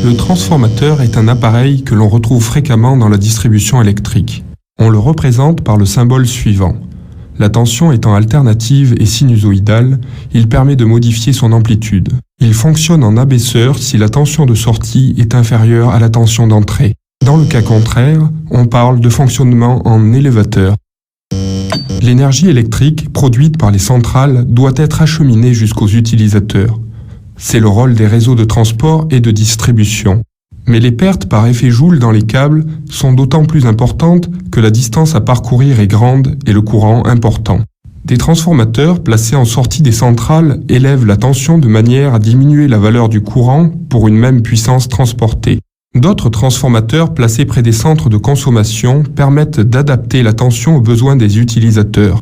Le transformateur est un appareil que l'on retrouve fréquemment dans la distribution électrique. On le représente par le symbole suivant. La tension étant alternative et sinusoïdale, il permet de modifier son amplitude. Il fonctionne en abaisseur si la tension de sortie est inférieure à la tension d'entrée. Dans le cas contraire, on parle de fonctionnement en élévateur. L'énergie électrique produite par les centrales doit être acheminée jusqu'aux utilisateurs. C'est le rôle des réseaux de transport et de distribution. Mais les pertes par effet Joule dans les câbles sont d'autant plus importantes que la distance à parcourir est grande et le courant important. Des transformateurs placés en sortie des centrales élèvent la tension de manière à diminuer la valeur du courant pour une même puissance transportée. D'autres transformateurs placés près des centres de consommation permettent d'adapter la tension aux besoins des utilisateurs.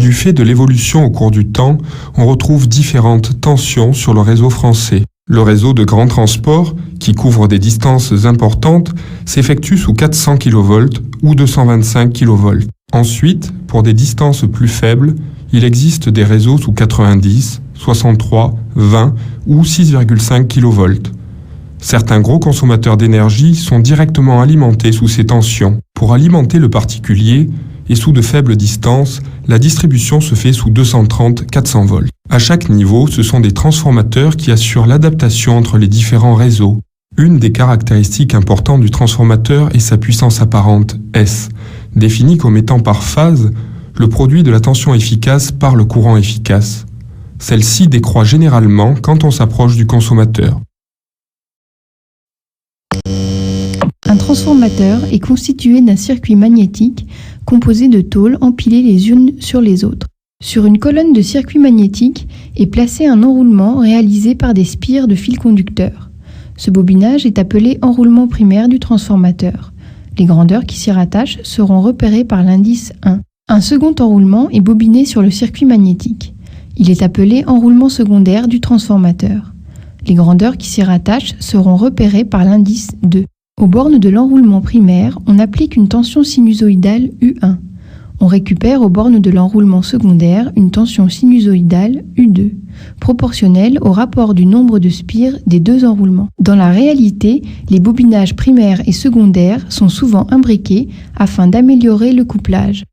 Du fait de l'évolution au cours du temps, on retrouve différentes tensions sur le réseau français. Le réseau de grand transport, qui couvre des distances importantes, s'effectue sous 400 kV ou 225 kV. Ensuite, pour des distances plus faibles, il existe des réseaux sous 90, 63, 20 ou 6,5 kV. Certains gros consommateurs d'énergie sont directement alimentés sous ces tensions. Pour alimenter le particulier, et sous de faibles distances, la distribution se fait sous 230-400 volts. À chaque niveau, ce sont des transformateurs qui assurent l'adaptation entre les différents réseaux. Une des caractéristiques importantes du transformateur est sa puissance apparente, S, définie comme étant par phase le produit de la tension efficace par le courant efficace. Celle-ci décroît généralement quand on s'approche du consommateur. Un transformateur est constitué d'un circuit magnétique composé de tôles empilées les unes sur les autres. Sur une colonne de circuit magnétique est placé un enroulement réalisé par des spires de fils conducteurs. Ce bobinage est appelé enroulement primaire du transformateur. Les grandeurs qui s'y rattachent seront repérées par l'indice 1. Un second enroulement est bobiné sur le circuit magnétique. Il est appelé enroulement secondaire du transformateur. Les grandeurs qui s'y rattachent seront repérées par l'indice 2. Aux bornes de l'enroulement primaire, on applique une tension sinusoïdale U1. On récupère aux bornes de l'enroulement secondaire une tension sinusoïdale U2, proportionnelle au rapport du nombre de spires des deux enroulements. Dans la réalité, les bobinages primaires et secondaires sont souvent imbriqués afin d'améliorer le couplage.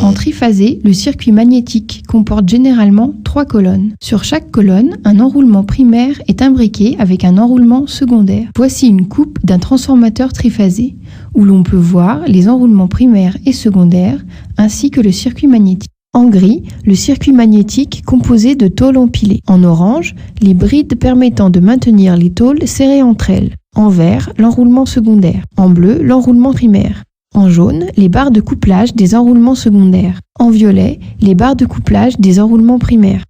En triphasé, le circuit magnétique comporte généralement 3 colonnes. Sur chaque colonne, un enroulement primaire est imbriqué avec un enroulement secondaire. Voici une coupe d'un transformateur triphasé, où l'on peut voir les enroulements primaires et secondaires, ainsi que le circuit magnétique. En gris, le circuit magnétique composé de tôles empilées. En orange, les brides permettant de maintenir les tôles serrées entre elles. En vert, l'enroulement secondaire. En bleu, l'enroulement primaire. En jaune, les barres de couplage des enroulements secondaires. En violet, les barres de couplage des enroulements primaires.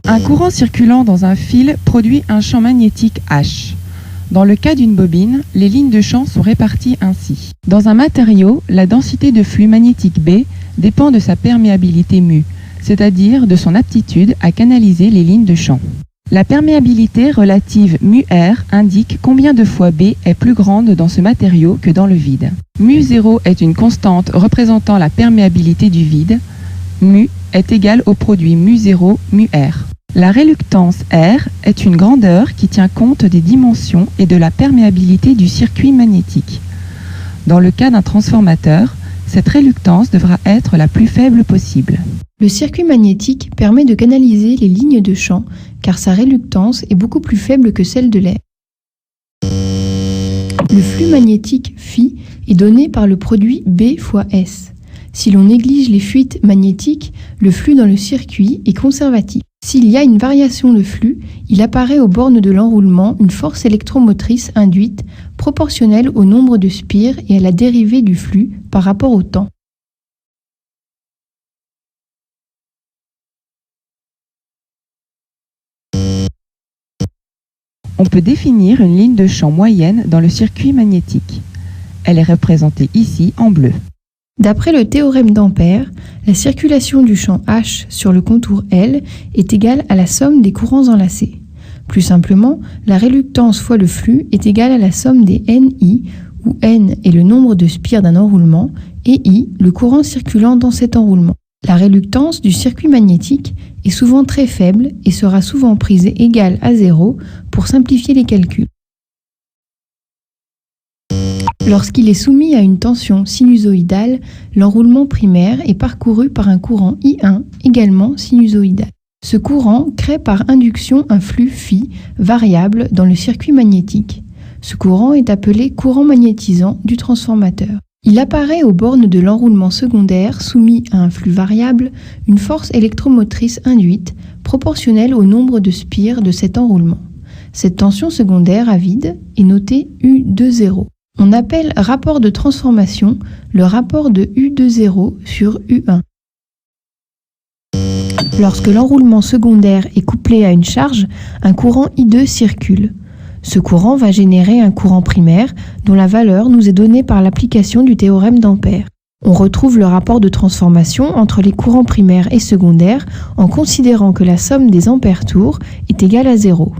Un courant circulant dans un fil produit un champ magnétique H. Dans le cas d'une bobine, les lignes de champ sont réparties ainsi. Dans un matériau, la densité de flux magnétique B dépend de sa perméabilité μ, c'est-à-dire de son aptitude à canaliser les lignes de champ. La perméabilité relative μR indique combien de fois B est plus grande dans ce matériau que dans le vide. μ0 est une constante représentant la perméabilité du vide. μ est égal au produit μ0 μR. La réluctance R est une grandeur qui tient compte des dimensions et de la perméabilité du circuit magnétique. Dans le cas d'un transformateur, cette réluctance devra être la plus faible possible. Le circuit magnétique permet de canaliser les lignes de champ car sa réluctance est beaucoup plus faible que celle de l'air. Le flux magnétique Φ est donné par le produit B fois S. Si l'on néglige les fuites magnétiques, le flux dans le circuit est conservatif. S'il y a une variation de flux, il apparaît aux bornes de l'enroulement une force électromotrice induite proportionnelle au nombre de spires et à la dérivée du flux par rapport au temps. On peut définir une ligne de champ moyenne dans le circuit magnétique. Elle est représentée ici en bleu. D'après le théorème d'Ampère, la circulation du champ H sur le contour L est égale à la somme des courants enlacés. Plus simplement, la réluctance fois le flux est égale à la somme des NI, où N est le nombre de spires d'un enroulement, et I, le courant circulant dans cet enroulement. La réluctance du circuit magnétique est souvent très faible et sera souvent prise égale à 0 pour simplifier les calculs. Lorsqu'il est soumis à une tension sinusoïdale, l'enroulement primaire est parcouru par un courant I1 également sinusoïdal. Ce courant crée par induction un flux phi variable dans le circuit magnétique. Ce courant est appelé courant magnétisant du transformateur. Il apparaît aux bornes de l'enroulement secondaire soumis à un flux variable une force électromotrice induite proportionnelle au nombre de spires de cet enroulement. Cette tension secondaire à vide est notée U20. On appelle rapport de transformation le rapport de U20 sur U1. Lorsque l'enroulement secondaire est couplé à une charge, un courant I2 circule. Ce courant va générer un courant primaire dont la valeur nous est donnée par l'application du théorème d'Ampère. On retrouve le rapport de transformation entre les courants primaires et secondaires en considérant que la somme des ampères-tours est égale à 0.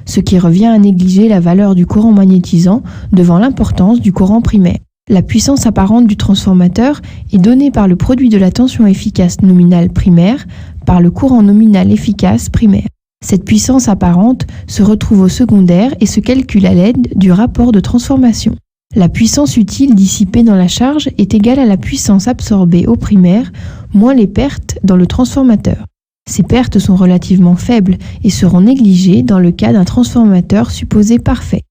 Ce qui revient à négliger la valeur du courant magnétisant devant l'importance du courant primaire. La puissance apparente du transformateur est donnée par le produit de la tension efficace nominale primaire par le courant nominal efficace primaire. Cette puissance apparente se retrouve au secondaire et se calcule à l'aide du rapport de transformation. La puissance utile dissipée dans la charge est égale à la puissance absorbée au primaire moins les pertes dans le transformateur. Ces pertes sont relativement faibles et seront négligées dans le cas d'un transformateur supposé parfait.